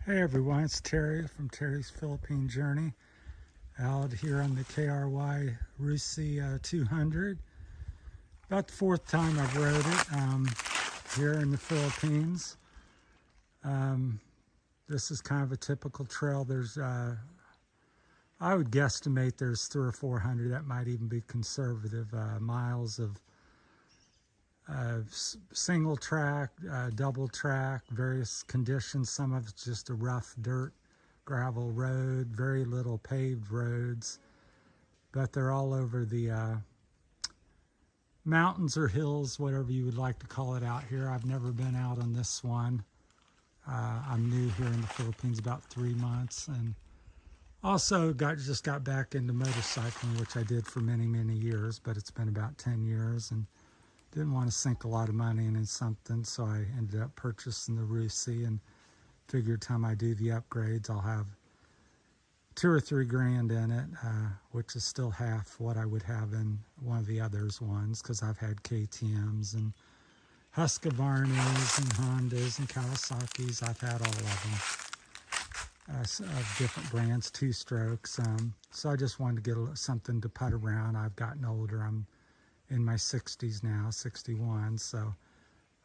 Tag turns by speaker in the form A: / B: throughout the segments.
A: Hey everyone, it's Terry from Terry's Philippine Journey out here on the KRY Rusi 200. About the fourth time I've rode it here in the Philippines. This is kind of a typical trail. There's, I would guesstimate there's 300 or 400, that might even be conservative, miles of single track, double track, various conditions. Some of it's just a rough dirt gravel road, very little paved roads, but they're all over the mountains or hills, whatever you would like to call it out here. I've never been out on this one. I'm new here in the Philippines, about 3 months, and also just got back into motorcycling, which I did for many years, but it's been about 10 years, and didn't want to sink a lot of money into something, so I ended up purchasing the Rusi and figured time I do the upgrades, I'll have 2 or 3 grand in it, which is still half what I would have in one of the others ones, because I've had KTMs and Husqvarnas and Hondas and Kawasaki's. I've had all of them of different brands, 2-strokes. So I just wanted to get something to putt around. I've gotten older. I'm in my 60s now, 61, so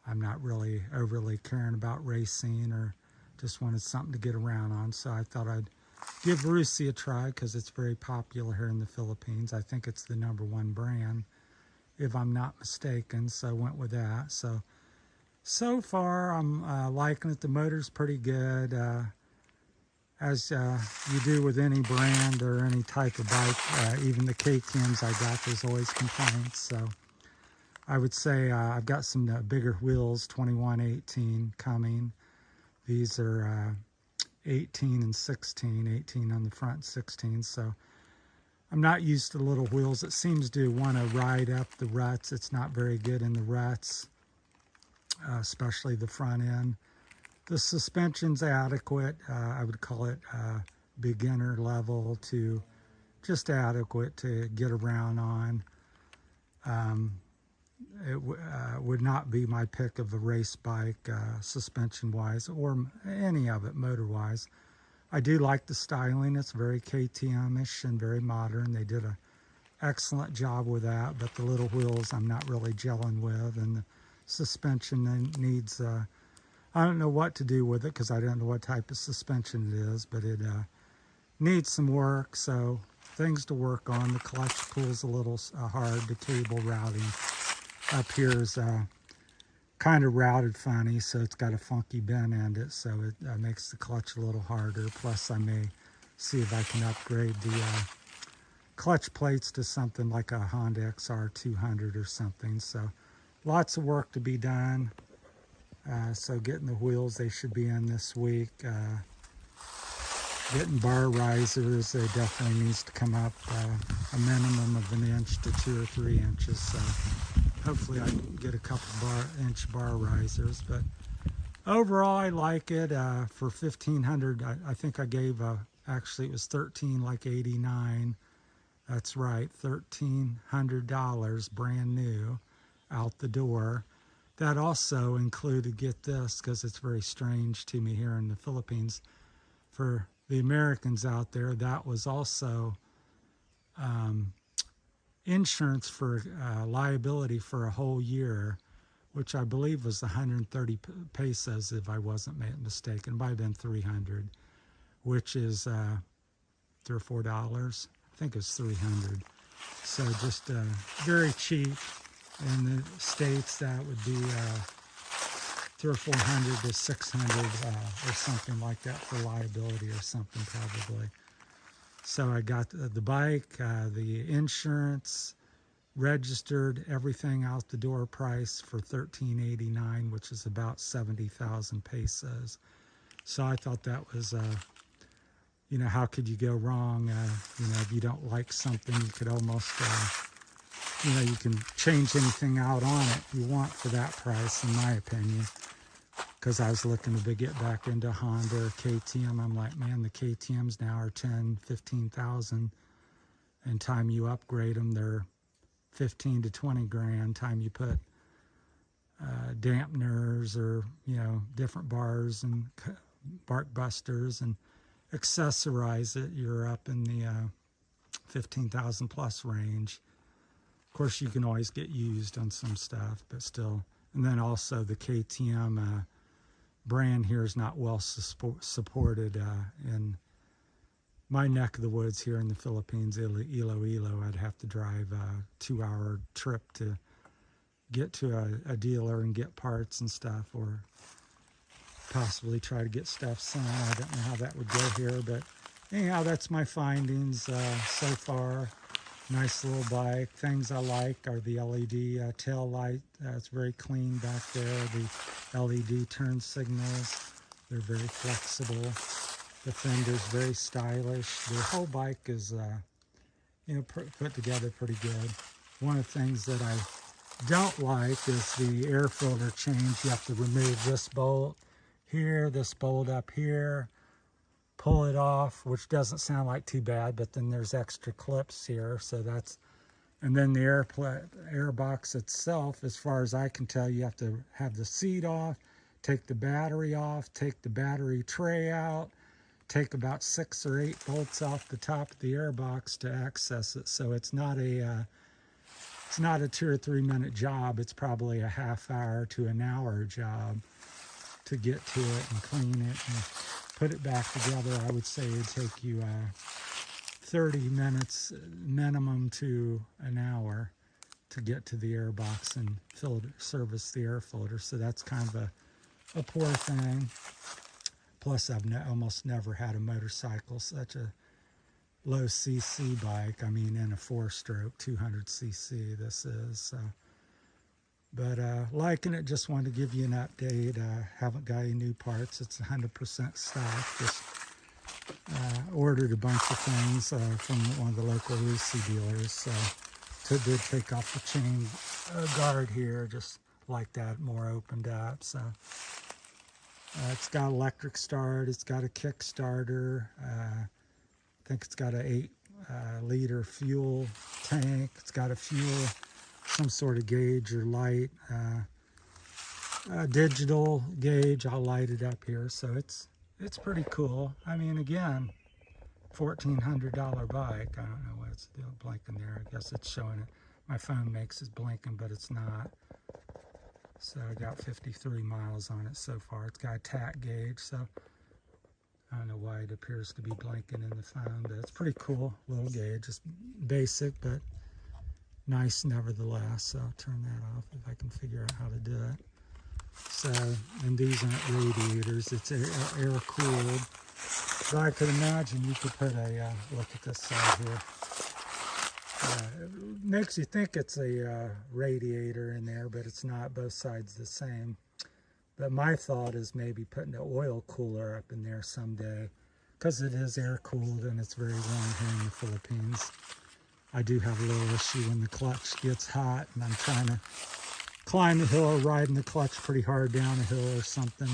A: I'm not really overly caring about racing, or just wanted something to get around on. So I thought I'd give Rusi a try because it's very popular here in the Philippines. I think it's the #1 brand, if I'm not mistaken, so I went with that. So far I'm liking it. The motor's pretty good. As you do with any brand or any type of bike, even the KTMs I got, there's always complaints. So I would say I've got some bigger wheels, 21/18 coming. These are 18 and 16, 18 on the front, 16. So I'm not used to little wheels. It seems to want to ride up the ruts. It's not very good in the ruts, especially the front end. The suspension's adequate. I would call it beginner level to just adequate to get around on. It would not be my pick of a race bike suspension-wise, or any of it motor-wise. I do like the styling. It's very KTM-ish and very modern. They did an excellent job with that, but the little wheels I'm not really gelling with, and the suspension needs... I don't know what to do with it because I don't know what type of suspension it is, but it needs some work, so things to work on. The clutch pull's a little hard. The cable routing up here is kind of routed funny, so it's got a funky bend in it, so it makes the clutch a little harder. Plus I may see if I can upgrade the clutch plates to something like a Honda XR 200 or something. So lots of work to be done. So getting the wheels, they should be in this week. Getting bar risers, they definitely needs to come up a minimum of 1 inch to 2 or 3 inches. So hopefully I can get a couple inch bar risers. But overall, I like it. For $1,500, I think I gave actually it was $13.89. That's right, $1,300 brand new out the door. That also included, get this, because it's very strange to me here in the Philippines, for the Americans out there, that was also insurance for liability for a whole year, which I believe was 130 pesos, if I wasn't mistaken. It might have been 300, which is $3 or $4. I think it's 300. So just very cheap. In the States, that would be 300 or 400 to 600 or something like that for liability or something probably. So I got the bike, the insurance, registered, everything out the door price for $13.89, which is about 70,000 pesos. So I thought that was, you know, how could you go wrong? You know, if you don't like something, you could almost... you know, you can change anything out on it you want for that price, in my opinion. Because I was looking to get back into Honda or KTM. I'm like, man, the KTMs now are 10, 15,000. And time you upgrade them, they're 15 to 20 grand. Time you put dampeners or, you know, different bars and bark busters and accessorize it, you're up in the 15,000 plus range. Of course, you can always get used on some stuff, but still. And then also the KTM brand here is not well supported in my neck of the woods here in the Philippines, Iloilo. I'd have to drive a 2-hour trip to get to a dealer and get parts and stuff, or possibly try to get stuff sent. I don't know how that would go here, but anyhow, that's my findings so far. Nice little bike. Things I like are the LED tail light. It's very clean back there. The LED turn signals, they're very flexible. The fender's very stylish. The whole bike is, put together pretty good. One of the things that I don't like is the air filter change. You have to remove this bolt here, this bolt up here, pull it off, which doesn't sound like too bad, but then there's extra clips here, so that's, and then the air box itself, as far as I can tell, you have to have the seat off, take the battery off, take the battery tray out, take about 6 or 8 bolts off the top of the air box to access it. So it's not a 2 or 3 minute job. It's probably a half-hour to an hour job to get to it and clean it and put it back together. I would say it'd take you 30 minutes minimum to an hour to get to the air box and service the air filter. So that's kind of a poor thing. Plus, I've almost never had a motorcycle such a low cc bike. I mean, in a 4-stroke 200 cc this is. So. But liking it, just wanted to give you an update. Haven't got any new parts. It's 100% stock. Just ordered a bunch of things from one of the local Rusi dealers. So did take off the chain guard here, just like that, more opened up. So it's got electric start. It's got a Kickstarter. I think it's got an 8-liter fuel tank. It's got a fuel, some sort of gauge or light, digital gauge. I'll light it up here. So it's pretty cool. I mean, again, $1,400 bike. I don't know what it's doing, blinking there. I guess it's showing it. My phone makes it blinking, but it's not. So I got 53 miles on it so far. It's got a tack gauge, so I don't know why it appears to be blinking in the phone, but it's pretty cool little gauge. It's basic, but nice nevertheless. So I'll turn that off if I can figure out how to do it. So, and these aren't radiators, it's air cooled. So I could imagine you could put a, look at this side here. It makes you think it's a radiator in there, but it's not. Both sides the same. But my thought is maybe putting an oil cooler up in there someday, because it is air cooled and it's very warm here in the Philippines. I do have a little issue when the clutch gets hot and I'm trying to climb the hill or riding the clutch pretty hard down a hill or something.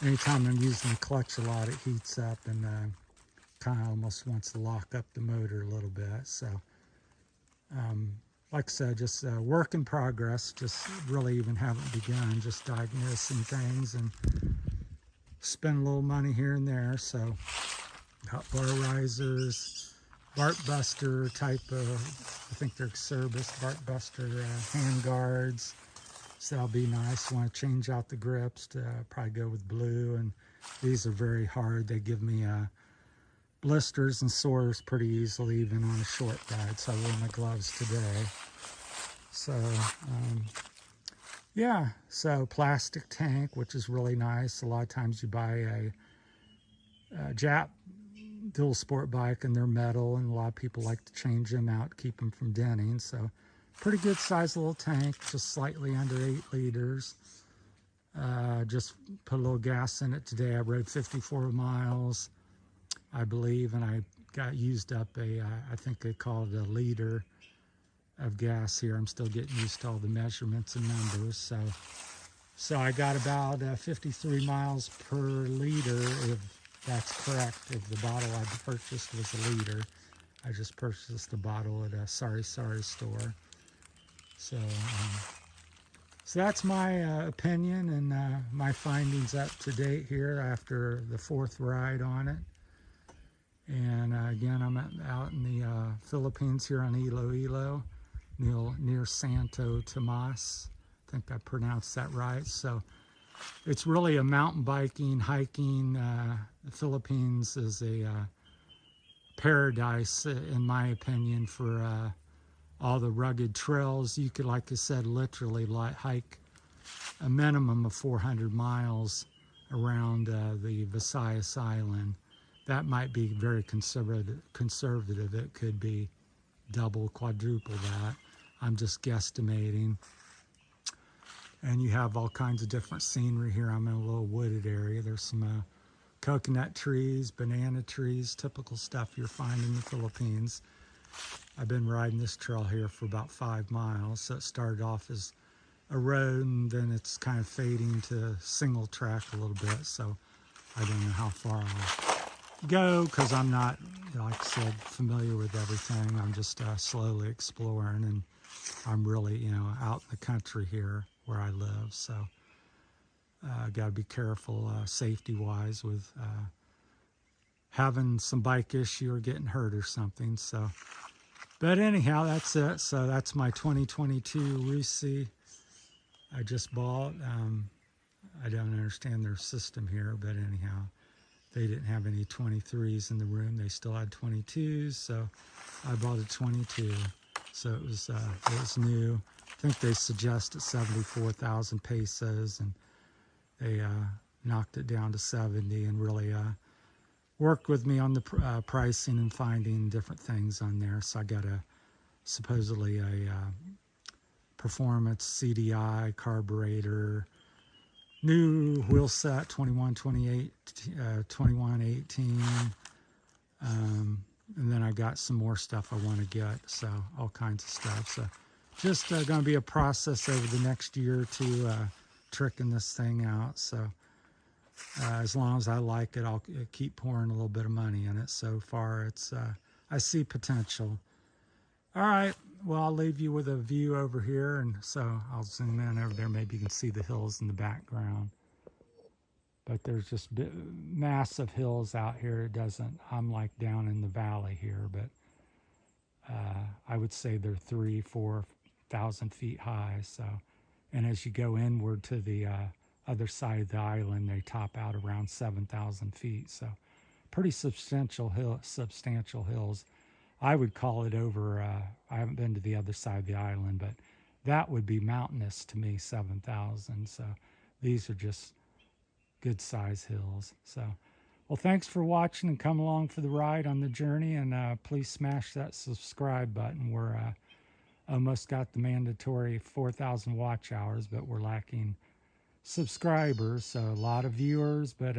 A: Anytime I'm using the clutch a lot, it heats up and kind of almost wants to lock up the motor a little bit. So, like I said, just work in progress. Just really even haven't begun. Just diagnosing things and spend a little money here and there. So, got bar risers, bark buster type of, I think they're service bark buster hand guards. So that'll be nice. Want to change out the grips to probably go with blue. And these are very hard. They give me blisters and sores pretty easily, even on a short ride. So I wore my gloves today. So yeah, so plastic tank, which is really nice. A lot of times you buy a Jap dual sport bike and they're metal, and a lot of people like to change them out, keep them from denting. So pretty good size little tank, just slightly under 8 liters. Just put a little gas in it today. I rode 54 miles, I believe, and I got used up I think they call it a liter of gas here. I'm still getting used to all the measurements and numbers. So I got about 53 miles per liter, if that's correct. If the bottle I purchased was a liter, I just purchased the bottle at a Sorry store. So So that's my opinion and my findings up to date here after the 4th ride on it. And again, I'm out in the Philippines here on Iloilo, near Santo Tomas. I think I pronounced that right. So it's really a mountain biking, hiking. The Philippines is a paradise, in my opinion, for all the rugged trails. You could, like I said, literally hike a minimum of 400 miles around the Visayas Island. That might be very conservative. It could be double, quadruple that. I'm just guesstimating. And you have all kinds of different scenery here. I'm in a little wooded area. There's some coconut trees, banana trees, typical stuff you'll find in the Philippines. I've been riding this trail here for about 5 miles. So it started off as a road, and then it's kind of fading to single track a little bit. So I don't know how far I'll go, because I'm not, like I said, familiar with everything. I'm just slowly exploring, and I'm really, out in the country here where I live. So got to be careful safety-wise with having some bike issue or getting hurt or something. So, but anyhow, that's it. So that's my 2022 Rusi I just bought. I don't understand their system here, but anyhow, they didn't have any 23s in the room. They still had 22s, so I bought a 22. So it was new. I think they suggested 74,000 pesos, and they knocked it down to 70, and really worked with me on the pricing and finding different things on there. So I got supposedly a performance CDI carburetor, new wheel set 2118, and then I got some more stuff I want to get, so all kinds of stuff. So just going to be a process over the next year or two, tricking this thing out. So as long as I like it, I'll keep pouring a little bit of money in it. So far, I see potential. All right, well, I'll leave you with a view over here, and so I'll zoom in over there. Maybe you can see the hills in the background. But there's just massive hills out here. I'm like down in the valley here, but I would say they're 3,000-4,000 feet high. So, and as you go inward to the other side of the island, they top out around 7,000 feet. So pretty substantial hills. I would call it over, I haven't been to the other side of the island, but that would be mountainous to me, 7,000. So these are just good size hills. So, well, thanks for watching and come along for the ride on the journey, and please smash that subscribe button. We're almost got the mandatory 4,000 watch hours, but we're lacking subscribers. So a lot of viewers, but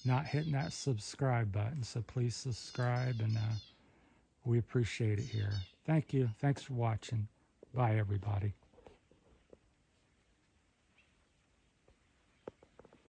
A: not hitting that subscribe button. So please subscribe, and we appreciate it here. Thank you. Thanks for watching. Bye, everybody.